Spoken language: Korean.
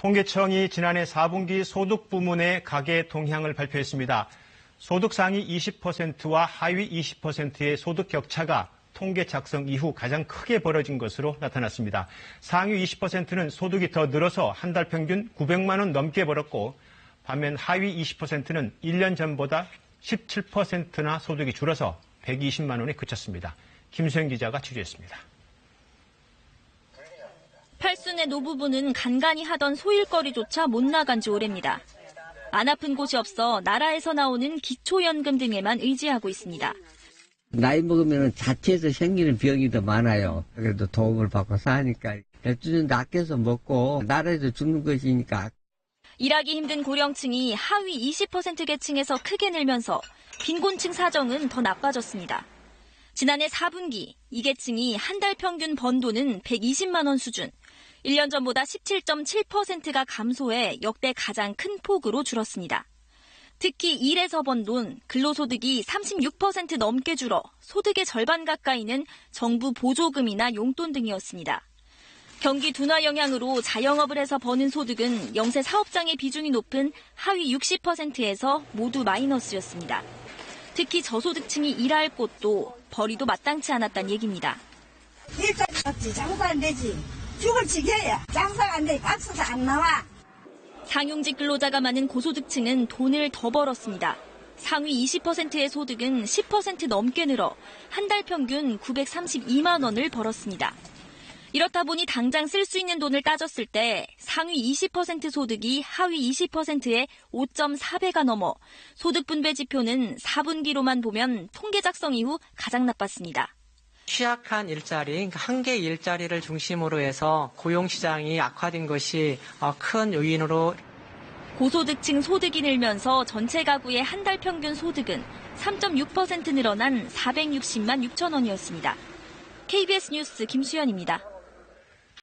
통계청이 지난해 4분기 소득 부문의 가계 동향을 발표했습니다. 소득 상위 20%와 하위 20%의 소득 격차가 통계 작성 이후 가장 크게 벌어진 것으로 나타났습니다. 상위 20%는 소득이 더 늘어서 한 달 평균 900만 원 넘게 벌었고, 반면 하위 20%는 1년 전보다 17%나 소득이 줄어서 120만 원에 그쳤습니다. 김수영 기자가 취재했습니다. 팔순의 노부부는 간간히 하던 소일거리조차 못 나간 지 오래입니다. 안 아픈 곳이 없어 나라에서 나오는 기초연금 등에만 의지하고 있습니다. 나이 먹으면 자체에서 생기는 병이 더 많아요. 그래도 도움을 받고 사니까 일주일도 아껴서 먹고 나라에서 죽는 것이니까. 일하기 힘든 고령층이 하위 20% 계층에서 크게 늘면서 빈곤층 사정은 더 나빠졌습니다. 지난해 4분기 이 계층이 한 달 평균 번 돈은 120만 원 수준, 1년 전보다 17.7%가 감소해 역대 가장 큰 폭으로 줄었습니다. 특히 일에서 번 돈, 근로소득이 36% 넘게 줄어 소득의 절반 가까이는 정부 보조금이나 용돈 등이었습니다. 경기 둔화 영향으로 자영업을 해서 버는 소득은 영세 사업장의 비중이 높은 하위 60%에서 모두 마이너스였습니다. 특히 저소득층이 일할 곳도 벌이도 마땅치 않았다는 얘기입니다. 일자리 없지, 장사 안 되지. 죽을 지겨야 장사가 안 돼, 박수도 안 나와. 상용직 근로자가 많은 고소득층은 돈을 더 벌었습니다. 상위 20%의 소득은 10% 넘게 늘어 한 달 평균 932만 원을 벌었습니다. 이렇다 보니 당장 쓸 수 있는 돈을 따졌을 때 상위 20% 소득이 하위 20%의 5.4배가 넘어 소득 분배 지표는 4분기로만 보면 통계 작성 이후 가장 나빴습니다. 취약한 일자리, 한 개의 일자리를 중심으로 해서 고용시장이 악화된 것이 큰 요인으로. 고소득층 소득이 늘면서 전체 가구의 한 달 평균 소득은 3.6% 늘어난 460만 6천 원이었습니다. KBS 뉴스 김수연입니다.